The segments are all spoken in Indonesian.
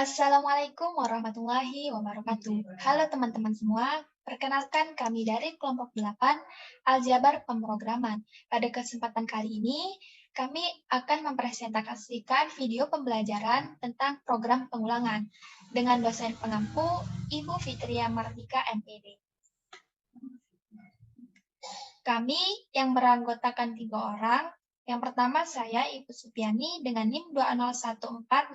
Assalamualaikum warahmatullahi wabarakatuh. Halo teman-teman semua, perkenalkan kami dari kelompok 8 Aljabar Pemrograman. Pada kesempatan kali ini, kami akan mempresentasikan video pembelajaran tentang program pengulangan dengan dosen pengampu Ibu Fitria Mardika MPD. Kami yang beranggotakan 3 orang. Yang pertama saya Ibu Supiani dengan NIM 201404007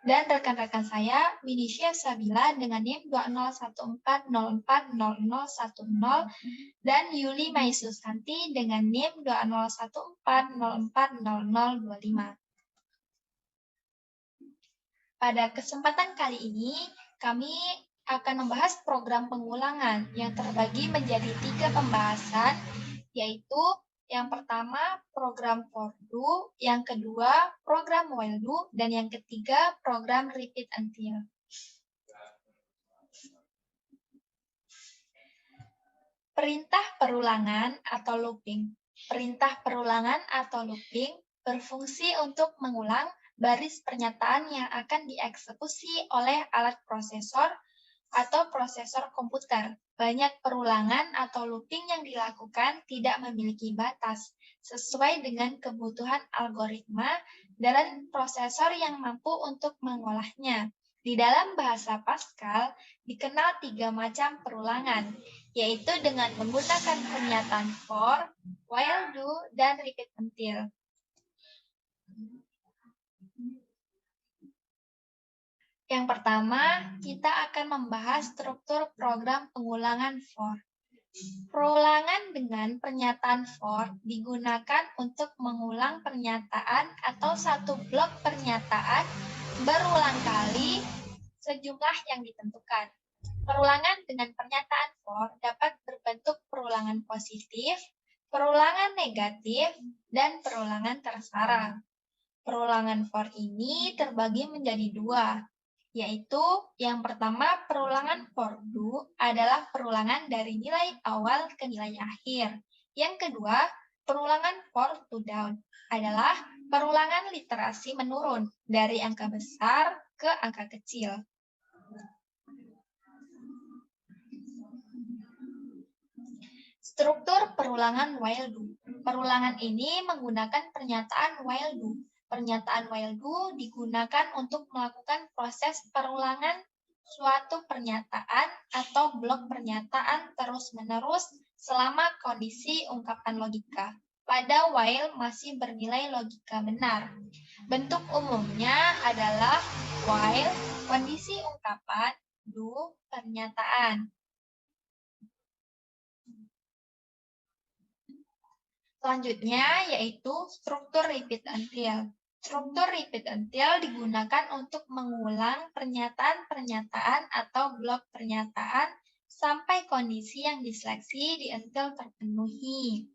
dan rekan-rekan saya Winisya Sabila dengan NIM 201404010 dan Yuli Maisusanti dengan NIM 201404025. Pada kesempatan kali ini kami akan membahas program pengulangan yang terbagi menjadi 3 pembahasan, yaitu yang pertama, program for do, yang kedua, program while do, dan yang ketiga, program repeat until. Perintah perulangan atau looping. Perintah perulangan atau looping berfungsi untuk mengulang baris pernyataan yang akan dieksekusi oleh alat prosesor atau prosesor komputer. Banyak perulangan atau looping yang dilakukan tidak memiliki batas, sesuai dengan kebutuhan algoritma dan prosesor yang mampu untuk mengolahnya. Di dalam bahasa Pascal, dikenal 3 macam perulangan, yaitu dengan menggunakan pernyataan for, while do, dan repeat until. Yang pertama, kita akan membahas struktur program pengulangan for. Perulangan dengan pernyataan for digunakan untuk mengulang pernyataan atau satu blok pernyataan berulang kali sejumlah yang ditentukan. Perulangan dengan pernyataan for dapat berbentuk perulangan positif, perulangan negatif, dan perulangan terserang. Perulangan for ini terbagi menjadi 2, yaitu yang pertama perulangan for do adalah perulangan dari nilai awal ke nilai akhir. Yang kedua, perulangan for to down adalah perulangan literasi menurun dari angka besar ke angka kecil. Struktur perulangan while do. Perulangan ini menggunakan pernyataan while do. Pernyataan while do digunakan untuk melakukan proses perulangan suatu pernyataan atau blok pernyataan terus-menerus selama kondisi ungkapan logika. Pada while masih bernilai logika benar. Bentuk umumnya adalah while, kondisi ungkapan, do, pernyataan. Selanjutnya yaitu struktur repeat until. Struktur repeat until digunakan untuk mengulang pernyataan-pernyataan atau blok pernyataan sampai kondisi yang diseleksi di until terpenuhi.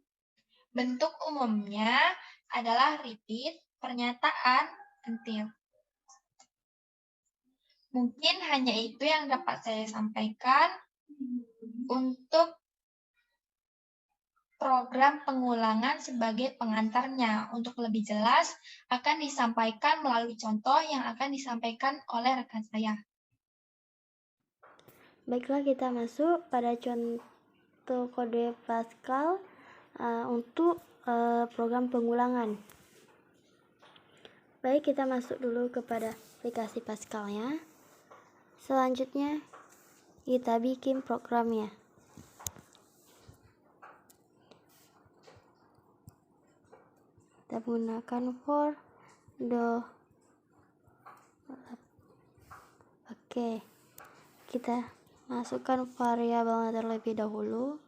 Bentuk umumnya adalah repeat, pernyataan, until. Mungkin hanya itu yang dapat saya sampaikan untuk program pengulangan sebagai pengantarnya. Untuk lebih jelas, akan disampaikan melalui contoh yang akan disampaikan oleh rekan saya. Baiklah, kita masuk pada contoh kode Pascal untuk program pengulangan. Baik, kita masuk dulu kepada aplikasi Pascalnya. Selanjutnya, kita bikin programnya. Kita gunakan for do. Oke, kita masukkan variabelnya terlebih dahulu.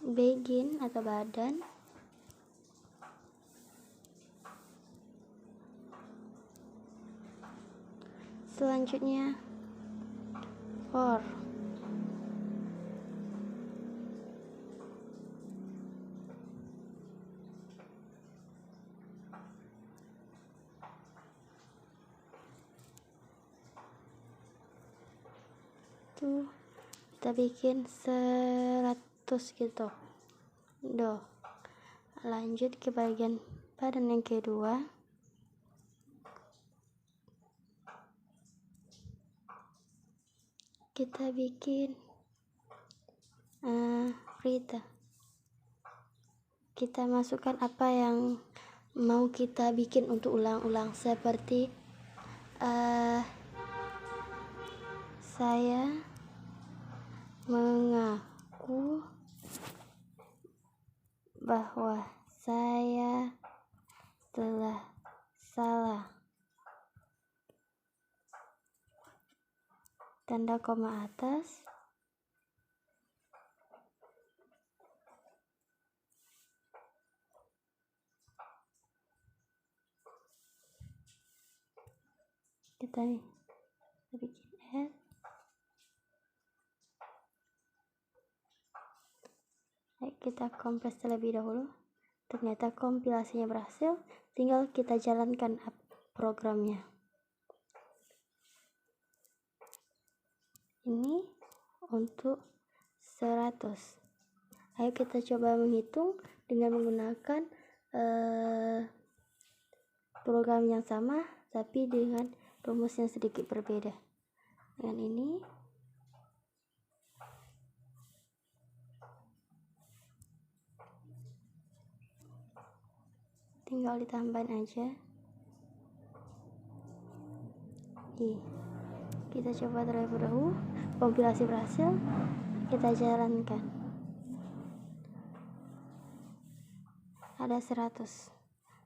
Begin atau badan. Selanjutnya for. Tuh, kita bikin 100 gitu. do. Lanjut ke bagian padan yang kedua. Kita bikin berita. Kita masukkan apa yang mau kita bikin untuk ulang-ulang, seperti saya mengaku bahwa saya telah salah. Tanda koma atas. Kita bikin add. Kita kompres terlebih dahulu. Ternyata kompilasinya berhasil, tinggal kita jalankan programnya. Ini untuk 100. Ayo kita coba menghitung dengan menggunakan program yang sama, tapi dengan rumus yang sedikit berbeda. Dengan ini tinggal ditambahin aja. Kita coba terlebih dahulu. Kompilasi berhasil, kita jalankan. Ada 100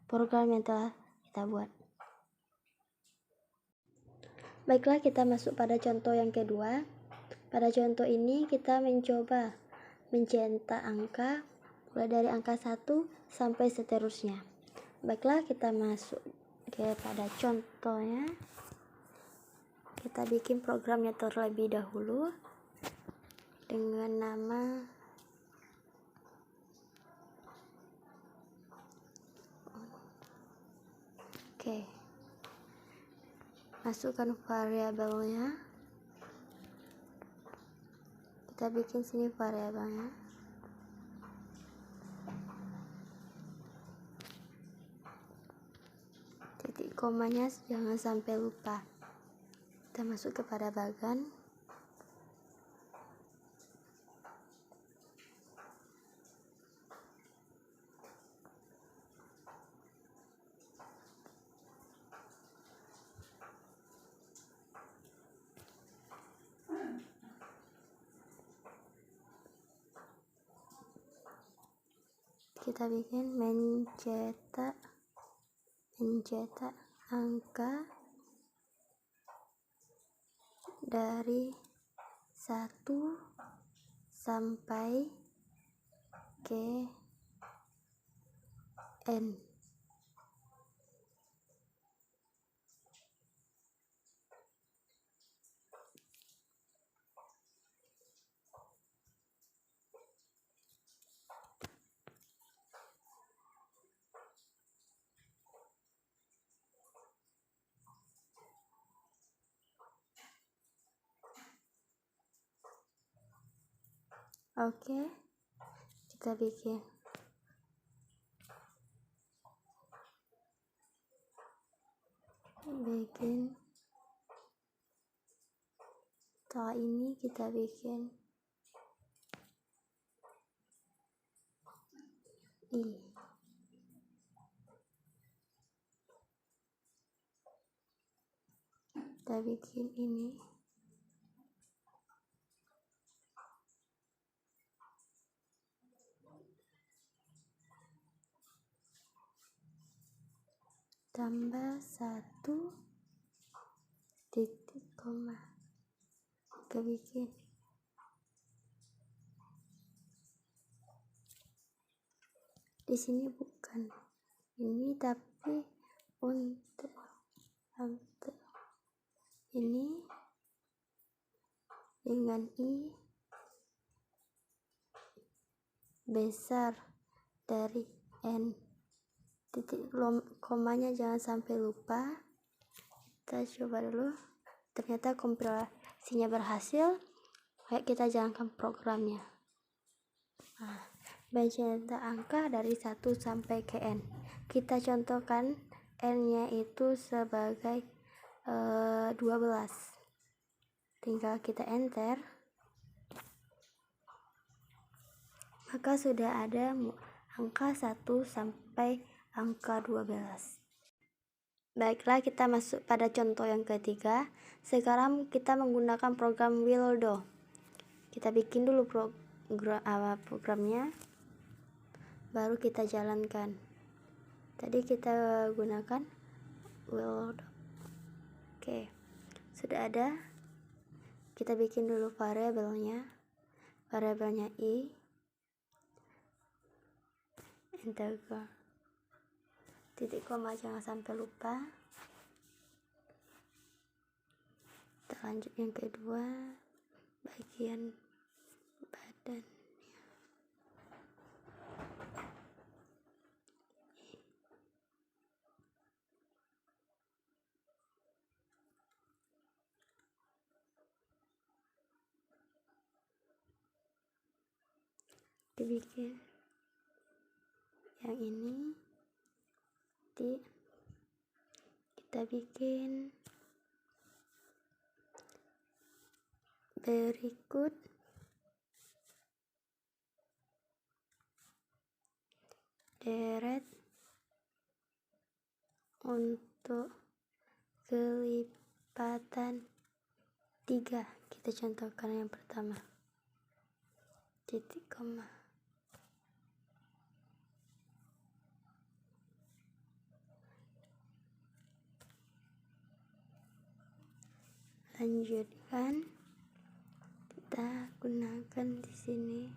program yang telah kita buat. Baiklah, kita masuk pada contoh yang kedua. Pada contoh ini kita mencoba mencetak angka mulai dari angka 1 sampai seterusnya. Baiklah, kita masuk kepada contohnya. Kita bikin programnya terlebih dahulu dengan nama masukkan variabelnya. Kita bikin sini variabelnya. Titik komanya jangan sampai lupa. Kita masuk kepada bagan. Kita bikin mencetak angka dari 1 sampai ke N. Oke, kita bikin setelah ini kita bikin kita bikin ini. Tambah 1 titik koma. Kita bikin di sini bukan ini, tapi untuk ini dengan i besar dari n. Titik komanya jangan sampai lupa. Kita coba dulu. Ternyata kompilasinya berhasil. Kayak kita jalankan programnya. Mencetak angka dari 1 sampai ke n. Kita contohkan n-nya itu sebagai 12. Tinggal kita enter, maka sudah ada angka 1 sampai angka 12. Baiklah, kita masuk pada contoh yang ketiga. Sekarang kita menggunakan program Wildo. Kita bikin dulu programnya, baru kita jalankan. Tadi kita gunakan Wildo. Oke, sudah ada. Kita bikin dulu variabelnya i, integer, titik koma jangan sampai lupa. Kita lanjut yang kedua, bagian badan. Dibikin yang ini, kita bikin berikut deret untuk kelipatan 3. Kita contohkan yang pertama, titik koma. Lanjutkan, kita gunakan di sini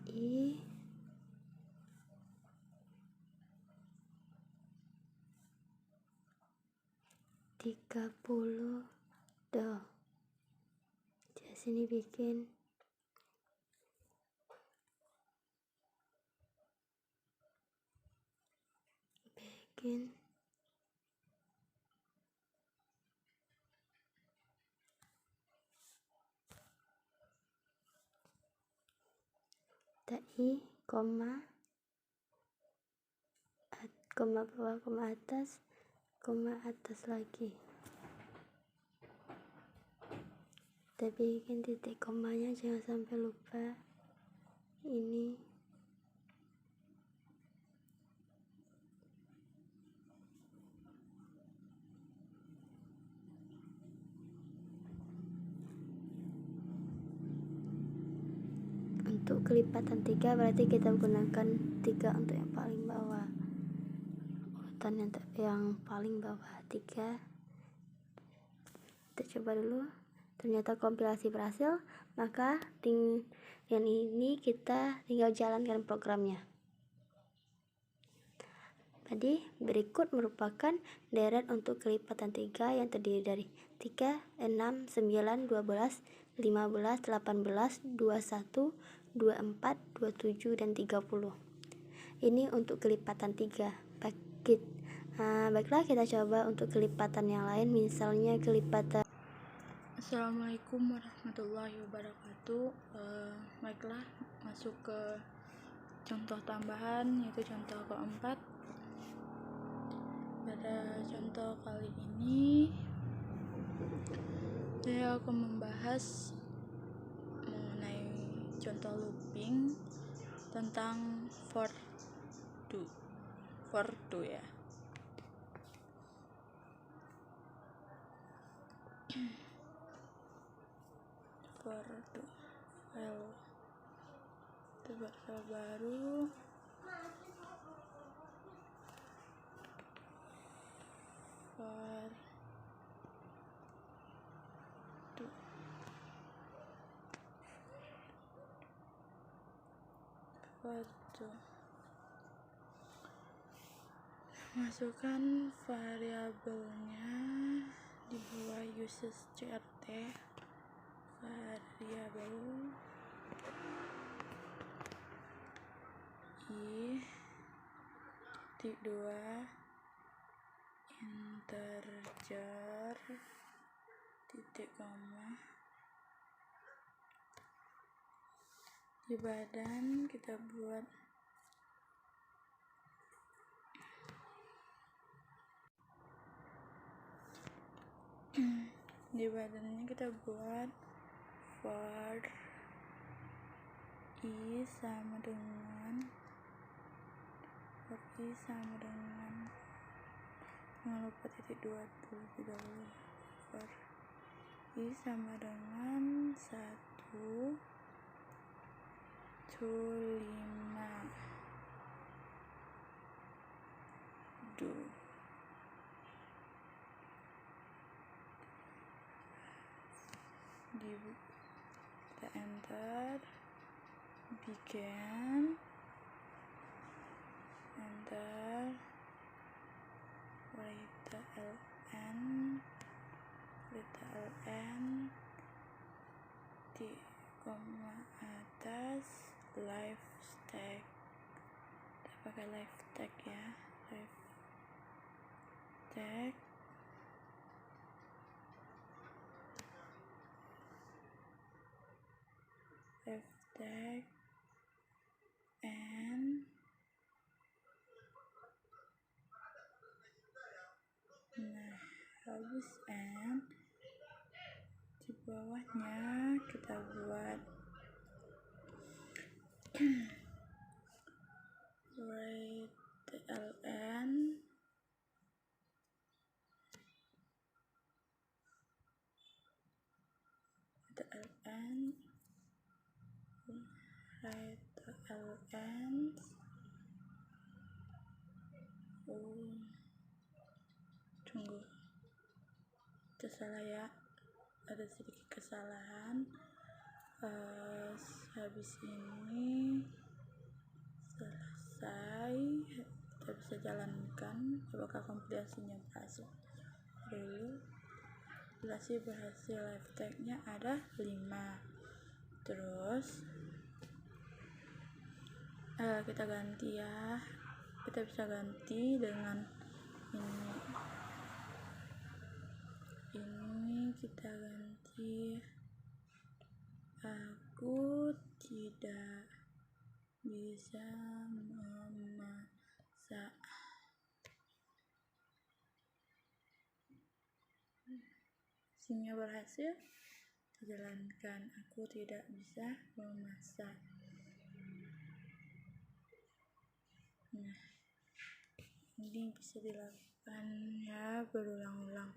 i (30 do). Di sini bikin i, koma bawah, koma atas lagi. Kita bikin titik komanya, jangan sampai lupa. Ini untuk kelipatan 3, berarti kita gunakan 3 untuk yang paling bawah. Urutan yang paling bawah 3. Kita coba dulu. Ternyata kompilasi berhasil, maka yang ini kita tinggal jalankan programnya. Tadi berikut merupakan deret untuk kelipatan 3 yang terdiri dari 3, 6, 9, 12, 15, 18, 21, 24, 27, dan 30. Ini untuk kelipatan 3. Baiklah, kita coba untuk kelipatan yang lain, misalnya kelipatan. Assalamualaikum warahmatullahi wabarakatuh. Baiklah, masuk ke contoh tambahan, yaitu contoh keempat. Pada contoh kali ini saya akan membahas mengenai contoh looping tentang for do ya. For do file, kita buat file baru. For do, masukkan variabelnya di bawah uses crt, variabel i (2) integer, titik koma. Di badan kita buat di badannya kita buat for i sama dengan jangan lupa titik 2 terlebih dahulu. For i sama dengan 1 to 5 do. Kita enter, began, enter, letter ln, di koma atas, live tag. Kita pakai live tag ya, live tag. And nah, habis and di bawahnya kita buat write ln tunggu, itu salah ya, ada sedikit kesalahan. Habis ini selesai, kita bisa jalankan. Apakah kompilasinya berhasil? Dulu kompilasi berhasil, live tag-nya ada 5. Terus kita ganti ya, kita bisa ganti dengan ini kita ganti, aku tidak bisa memasak. Isinya berhasil dijalankan, aku tidak bisa memasak. Nah, ini bisa dilakukan ya berulang-ulang.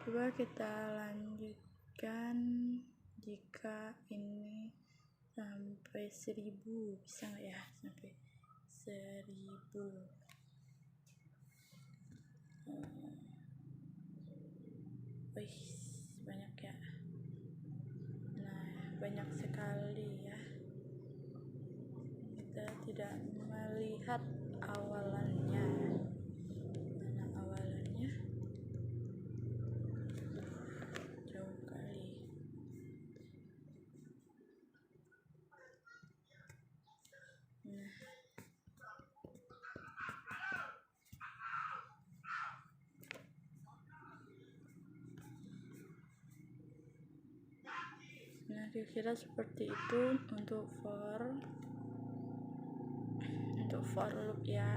Coba kita lanjutkan. Jika ini sampai 1000, bisa nggak ya? Sampai 1000. Wih, banyak ya. Nah, banyak sekali ya. Kita tidak melihat awalannya. Mana awalannya? Jauh kali. Nah, kira-kira seperti itu untuk for loop ya.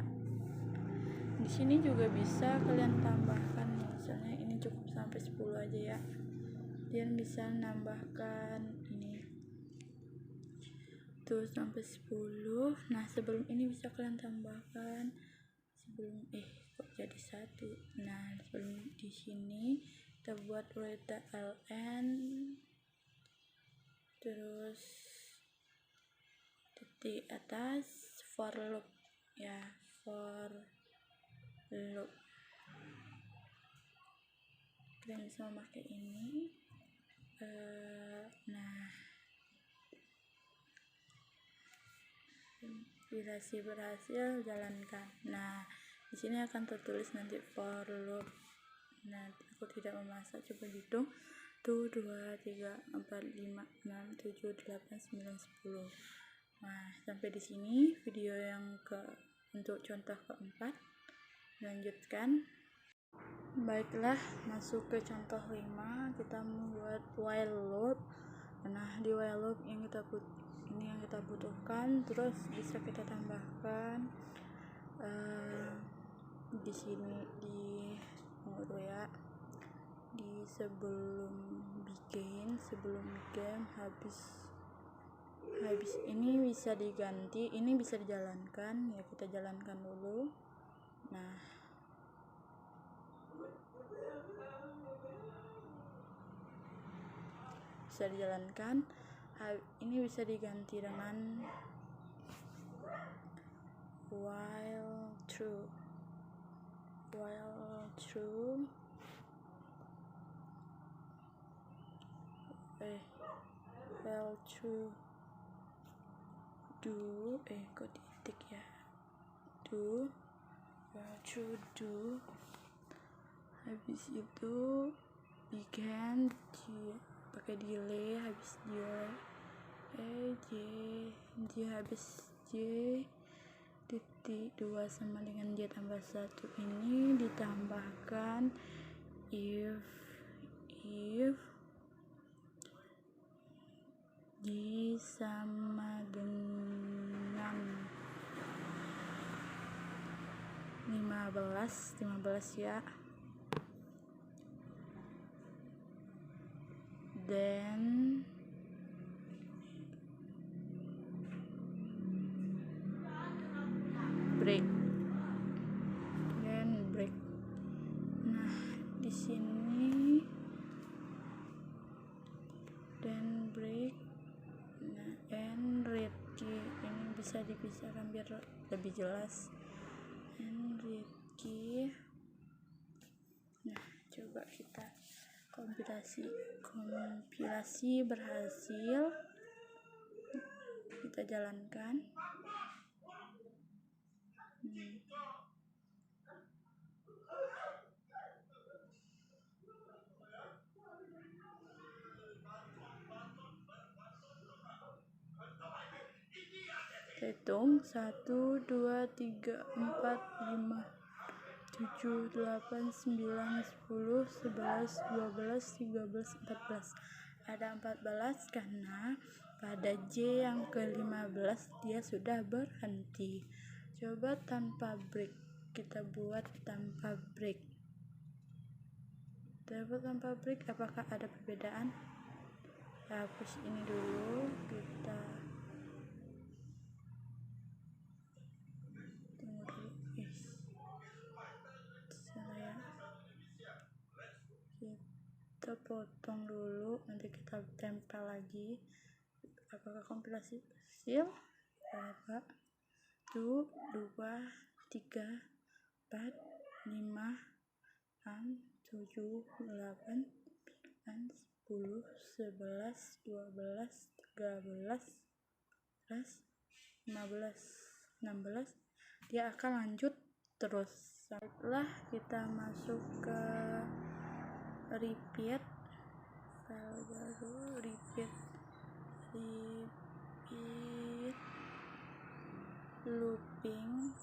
Di sini juga bisa kalian tambahkan, misalnya ini cukup sampai 10 aja ya. Kalian bisa nambahkan ini tuh sampai 10. Nah, sebelum ini bisa kalian tambahkan sebelum kok jadi 1. Nah, sebelum di sini kita buat write ln, terus titik atas for loop ya, for loop. Kalian bisa memakai ini. Nah, kompilasi berhasil, jalankan. Nah, di sini akan tertulis nanti for loop. Nah, aku tidak memasak, coba hitung tuh 2, 3, 4, 5, 6, 7, 8, 9, 10. Nah, sampai di sini video yang untuk contoh keempat. Lanjutkan. Baiklah, masuk ke contoh 5, kita membuat while loop. Nah, di while loop yang kita butuhkan, terus bisa kita tambahkan di sini tunggu dulu ya, sebelum bikin habis ini bisa diganti, ini bisa dijalankan ya, kita jalankan dulu. Nah, bisa dijalankan, ini bisa diganti dengan while true do kok titik ya, do habis itu begin pakai delay, habis delay habis J titik 2 sama dengan J tambah 1, ini ditambahkan if J sama dengan 15 ya, then break. Nah, di sini then break. Nah, and read key ini bisa dipisahkan biar lebih jelas. And read key. Nah, coba kita kompilasi berhasil, kita jalankan. Hitung 1, 2, 3, 4, 5, 7, 8, 9, 10, 11, 12, 13, 14. Ada 14 karena pada J yang ke-15 dia sudah berhenti. Coba tanpa break, kita buat tanpa break. Apakah ada perbedaan? Hapus ini dulu, kita tunggu dulu, kita potong dulu, nanti kita tempel lagi. Apakah kompilasi hasil? 1, 2, 3, 4, 5, 6, 7, 8, 9, 10, 11, 12, 13, 15, 16. Dia akan lanjut terus. Setelah kita masuk ke repeat, file baru, repeat looping.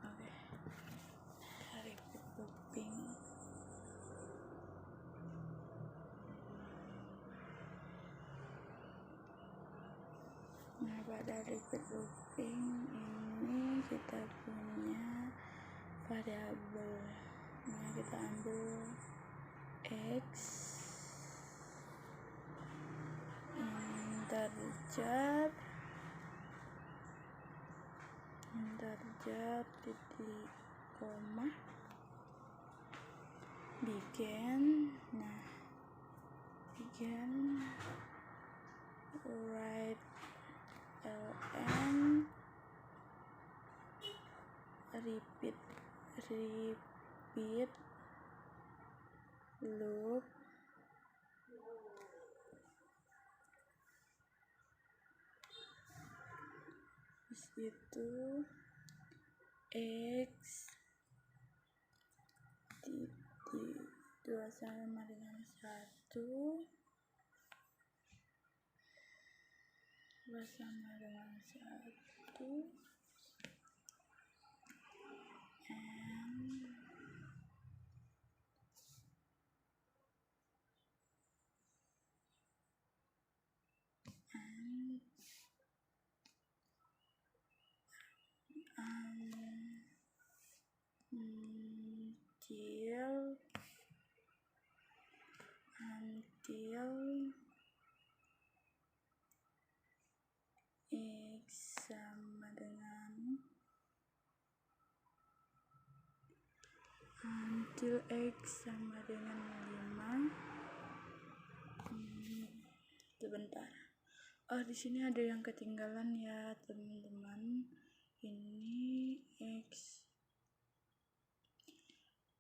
Oke, repeat looping. Nah, pada repeat looping ini kita punya variabel. Nah, kita ambil X integer titik koma begin. Nah, begin write ln repeat loop itu X titik 2 sama dengan 1 2 sama dengan 1 X sama dengan until X sama dengan 5. Sebentar. Oh, di sini ada yang ketinggalan ya, teman-teman. Ini X.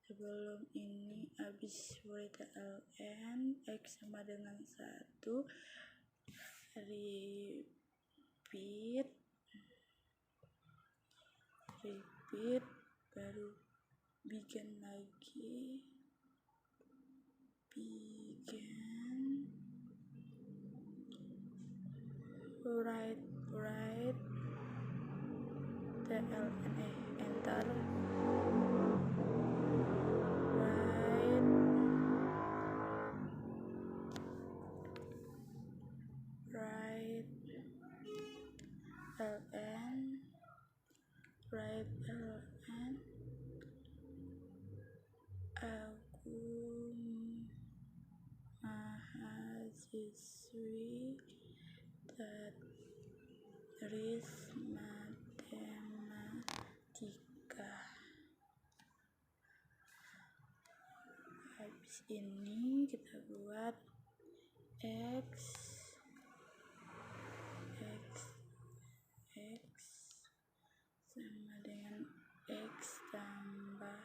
Sebelum ini habis ln X sama dengan 1. Repeat baru begin lagi, write tln enter, write ln aku mahasiswi tertulis matematika. Habis ini kita buat X sama dengan X tambah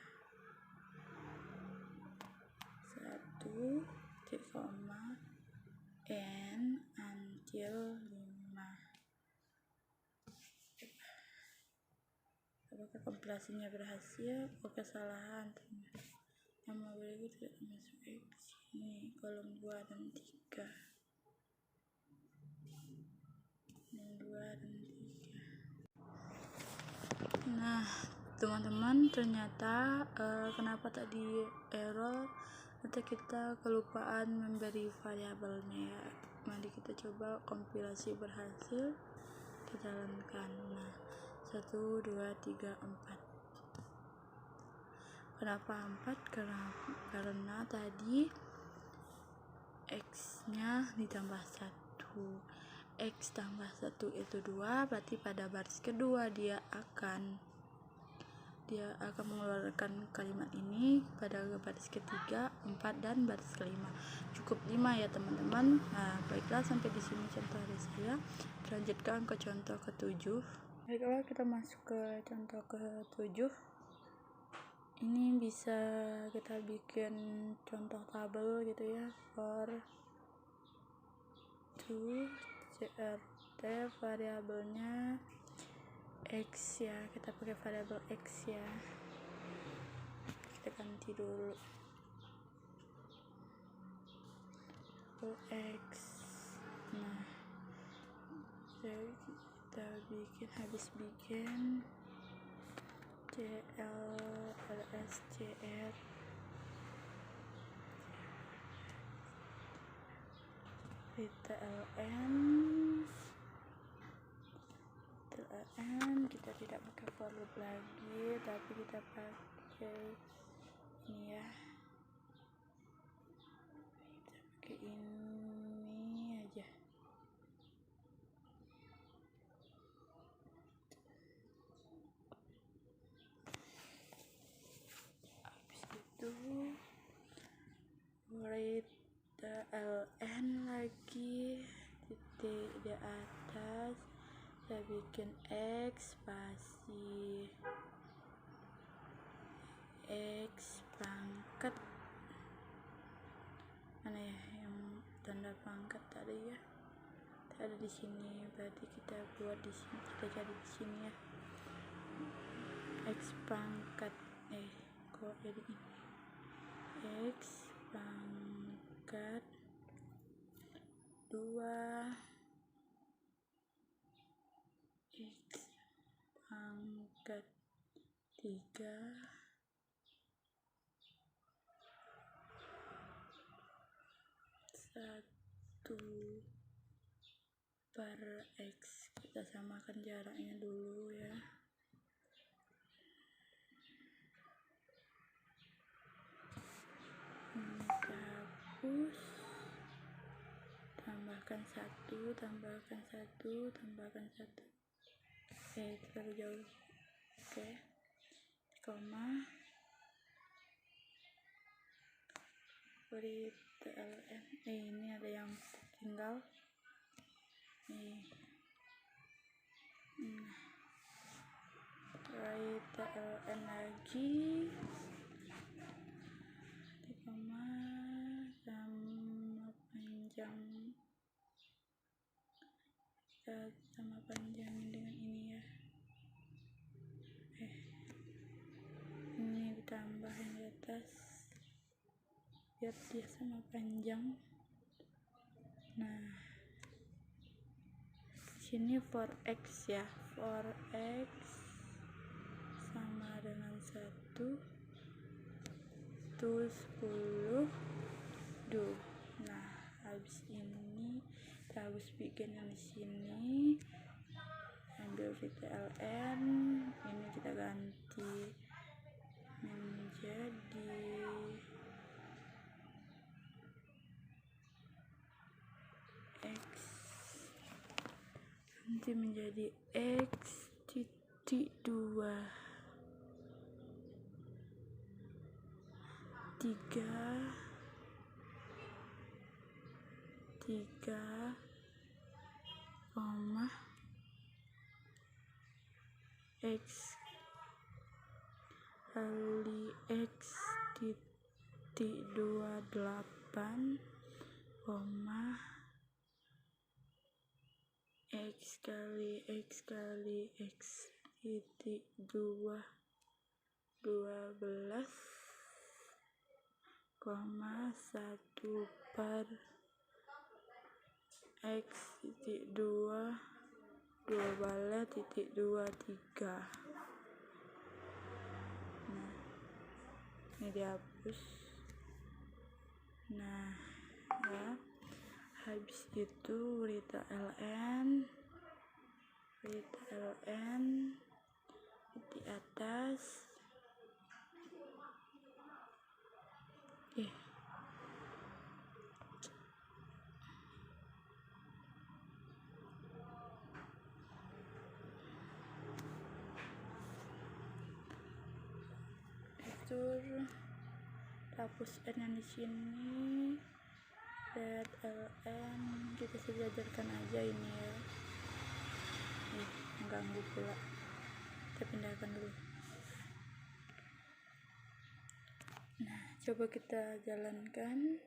1, n until 5. Apakah kompilasinya berhasil? Kesalahan, nama berikut tidak termasuk X. Ini kolom 2 dan 3. Nah, teman-teman, ternyata kenapa tadi error? Nanti kita kelupaan memberi variabelnya ya. Mari kita coba kompilasi berhasil, kita jalankan. Nah, 1, 2, 3, 4. Kenapa 4? Karena tadi X nya ditambah 1. X tambah 1 itu 2, berarti pada baris kedua dia akan mengeluarkan kalimat ini pada baris ketiga, 4, dan baris kelima. Cukup 5 ya teman-teman. Nah, baiklah, sampai di sini contoh dari saya. Lanjutkan ke contoh ke-7. Baiklah, kita masuk ke contoh ke-7. Ini bisa kita bikin contoh tabel gitu ya, for 2 CRT variabelnya X ya, kita pakai variabel X ya. Kita ganti dulu X. Nah, kita habis bikin CLRSCR TLN, kita tidak pakai for loop lagi, tapi kita pakai ini ya, kita pakai ini aja. Habis itu write ln lagi, titik di atas saya bikin X spasi X pangkat, mana ya yang tanda pangkat tadi ya, ada di sini, berarti kita buat di sini, kita cari di sini ya, X pangkat kok jadi ini, X pangkat 2, X pangkat 3, satu per X. Kita samakan jaraknya dulu ya. dihapus, tambahkan 1, tambahkan 1, tambahkan 1. Terlalu jauh. Oke, koma, beri TLN. Ini ada yang tinggal nih. Write TLN lagi, koma, sama panjang dengan ini ya. Ini ditambah yang di atas biar dia sama panjang. Nah, sini for x ya, for x sama dengan 1 itu 10 duh. Nah, habis ini kita harus bikin yang di sini, ambil VTLN, ini kita ganti menjadi x, nanti menjadi x titik 2 3 koma x kali x titik 28 koma x kali x kali x titik 2 12 koma 1 per x titik 2 bala titik 23. Nah, ini dihapus. Nah ya, habis itu berita LN di atas. Hapus n yang di sini, red ln kita sejajarkan aja ini ya. Mengganggu pula, kita pindahkan dulu. Nah, coba kita jalankan,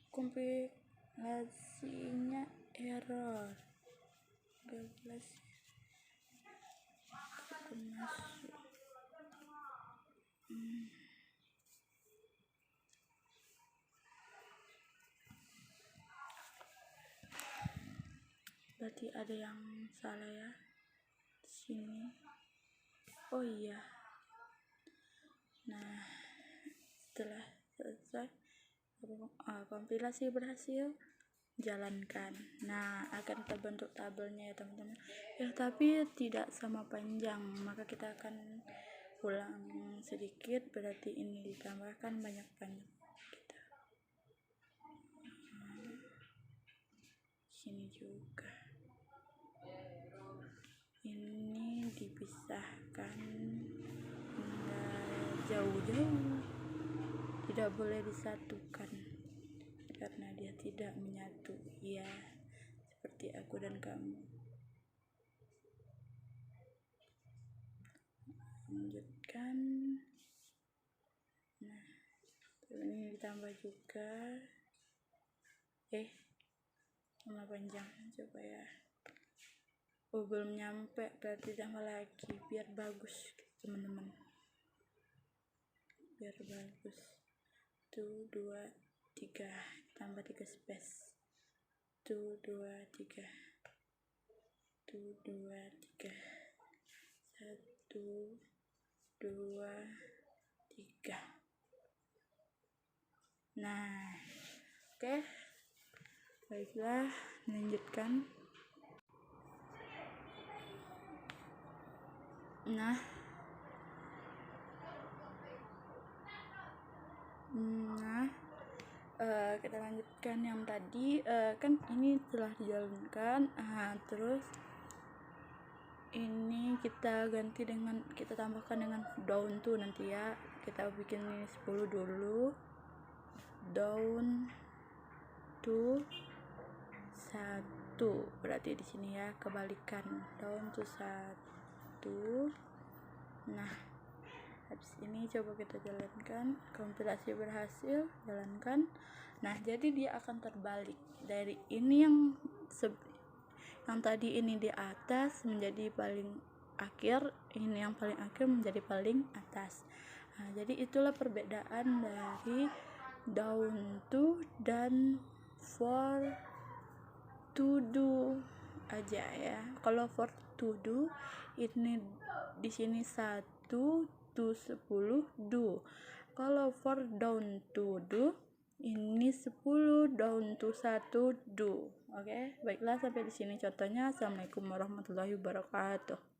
kompilasinya error, kompilasi masuk. Berarti ada yang salah ya di sini. Oh iya. Nah, setelah selesai kompilasi berhasil, jalankan. Nah, akan kita bentuk tabelnya ya teman-teman ya, tapi tidak sama panjang, maka kita akan ulang sedikit, berarti ini ditambahkan banyak kita. Sini juga ini dipisahkan, jauh-jauh, tidak boleh disatukan karena dia tidak menyatu ya, seperti aku dan kamu. Lanjutkan. Nah, ini ditambah juga sama panjang, coba ya. Belum nyampe, berarti tambah lagi biar bagus teman-teman, biar bagus. 1 2 3 tambah 3 space. 1 2 3 1 2 3 1 2 3. Nah, oke. Baiklah, lanjutkan. Nah, kita lanjutkan yang tadi. Kan ini telah dijalankan. Terus ini kita ganti dengan, kita tambahkan dengan down to nanti ya. Kita bikin ini 10 dulu, down to 1, berarti di sini ya kebalikan, down to 1. Nah, habis ini coba kita jalankan, kompilasi berhasil, jalankan. Nah, jadi dia akan terbalik dari ini yang tadi ini di atas menjadi paling akhir, ini yang paling akhir menjadi paling atas. Nah, jadi itulah perbedaan dari down to dan for to do aja ya. Kalau for to do ini di sini 1 to 10 do. Kalau for down to do ini 10 down to 1 do. Oke, baiklah sampai di sini contohnya. Assalamualaikum warahmatullahi wabarakatuh.